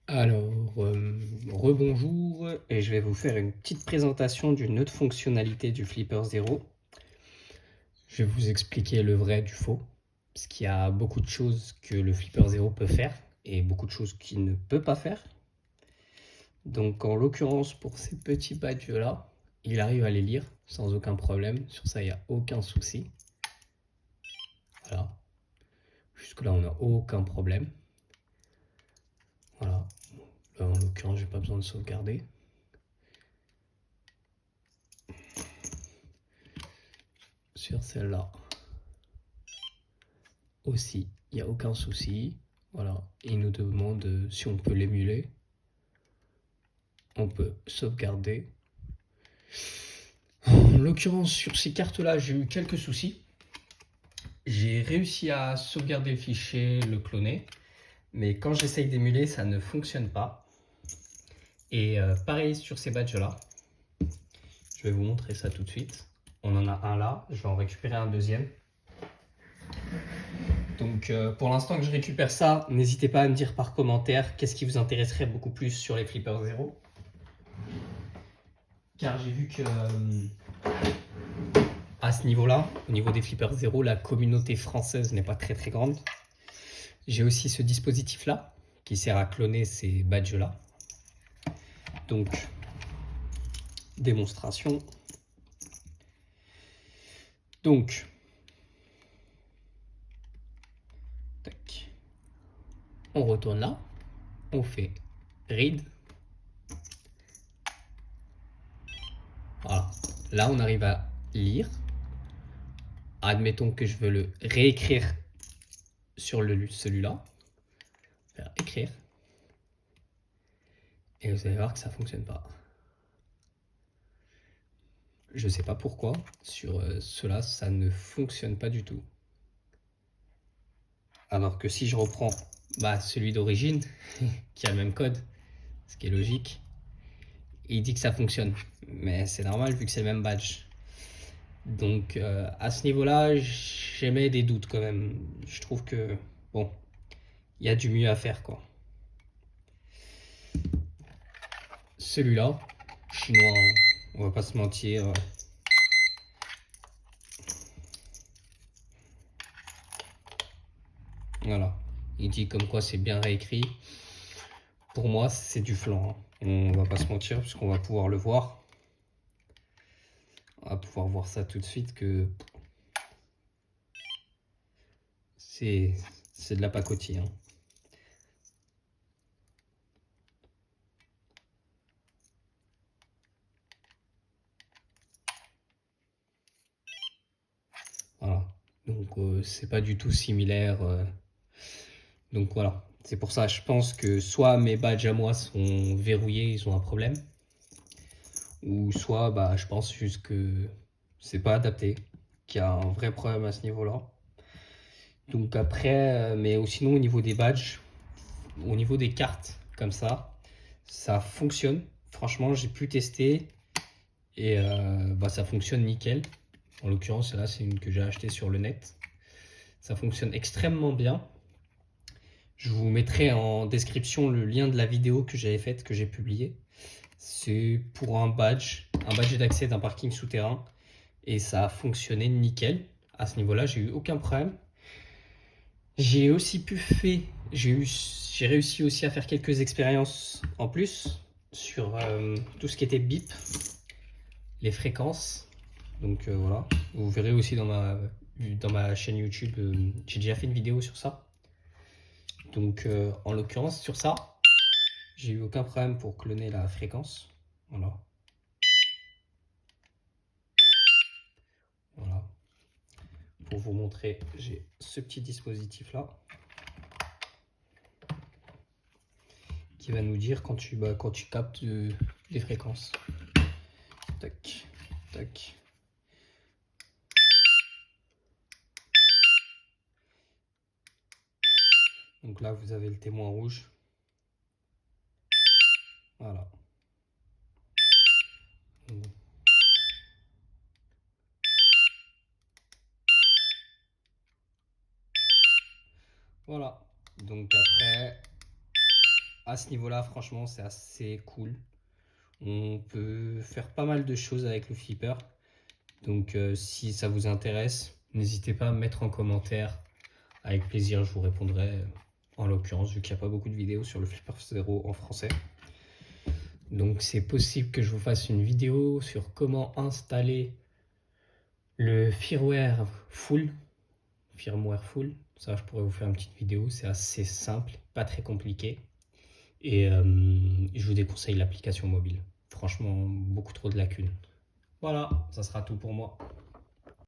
Alors, rebonjour, et je vais vous faire une petite présentation d'une autre fonctionnalité du Flipper Zero. Je vais vous expliquer le vrai du faux, parce qu'il y a beaucoup de choses que le Flipper Zero peut faire, et beaucoup de choses qu'il ne peut pas faire. Donc en l'occurrence, pour ces petits badges-là, il arrive à les lire sans aucun problème, sur ça il n'y a aucun souci. Voilà, jusque-là on n'a aucun problème. Voilà, là, en l'occurrence j'ai pas besoin de sauvegarder. Sur celle-là aussi, il n'y a aucun souci. Voilà, il nous demande si on peut l'émuler. On peut sauvegarder. En l'occurrence, sur ces cartes-là, j'ai eu quelques soucis. J'ai réussi à sauvegarder le fichier, le cloner, mais quand j'essaye d'émuler, ça ne fonctionne pas. Et pareil sur ces badges-là. Je vais vous montrer ça tout de suite. On en a un là, je vais en récupérer un deuxième. Donc pour l'instant que je récupère ça, n'hésitez pas à me dire par commentaire qu'est-ce qui vous intéresserait beaucoup plus sur les Flipper Zero. Car j'ai vu que à ce niveau-là, au niveau des Flipper Zero, la communauté française n'est pas très grande. J'ai aussi ce dispositif-là qui sert à cloner ces badges-là. Donc, démonstration. Donc, tac. On retourne là, on fait read. Voilà. Là, on arrive à lire. Admettons que je veux le réécrire sur celui-là. Faire écrire. Et vous allez voir que ça ne fonctionne pas. Je ne sais pas pourquoi. Sur cela, ça ne fonctionne pas du tout. Alors que si je reprends celui d'origine, qui a le même code, ce qui est logique, il dit que ça fonctionne. Mais c'est normal vu que c'est le même badge. Donc à ce niveau-là, j'émets des doutes quand même. Je trouve que, bon, il y a du mieux à faire, quoi. Celui-là, chinois, on va pas se mentir. Voilà, il dit comme quoi c'est bien réécrit. Pour moi, c'est du flan, hein. On va pas se mentir, puisqu'on va pouvoir le voir. On va pouvoir voir ça tout de suite que c'est de la pacotille, hein. Voilà, donc c'est pas du tout similaire. Donc voilà, c'est pour ça je pense que soit mes badges à moi sont verrouillés, ils ont un problème, ou soit je pense juste que c'est pas adapté, qu'il y a un vrai problème à ce niveau-là. Donc après, mais sinon au niveau des badges, au niveau des cartes comme ça fonctionne. Franchement, j'ai pu tester et ça fonctionne nickel. En l'occurrence, là, c'est une que j'ai achetée sur le net. Ça fonctionne extrêmement bien. Je vous mettrai en description le lien de la vidéo que j'avais faite, que j'ai publiée. C'est pour un badge d'accès d'un parking souterrain. Et ça a fonctionné nickel. À ce niveau-là, j'ai eu aucun problème. J'ai réussi aussi à faire quelques expériences en plus sur tout ce qui était bip, les fréquences. Donc voilà, vous verrez aussi dans ma chaîne YouTube, j'ai déjà fait une vidéo sur ça. Donc en l'occurrence sur ça, j'ai eu aucun problème pour cloner la fréquence. Voilà. Voilà. Pour vous montrer, j'ai ce petit dispositif là qui va nous dire quand tu captes les fréquences. Tac, tac. Donc là, vous avez le témoin rouge. Voilà. Voilà. Donc après, à ce niveau-là, franchement, c'est assez cool. On peut faire pas mal de choses avec le flipper. Donc si ça vous intéresse, n'hésitez pas à me mettre en commentaire. Avec plaisir, je vous répondrai. En l'occurrence, vu qu'il n'y a pas beaucoup de vidéos sur le Flipper Zero en français. Donc c'est possible que je vous fasse une vidéo sur comment installer le firmware full. Ça, je pourrais vous faire une petite vidéo. C'est assez simple, pas très compliqué. Et je vous déconseille l'application mobile. Franchement, beaucoup trop de lacunes. Voilà, ça sera tout pour moi.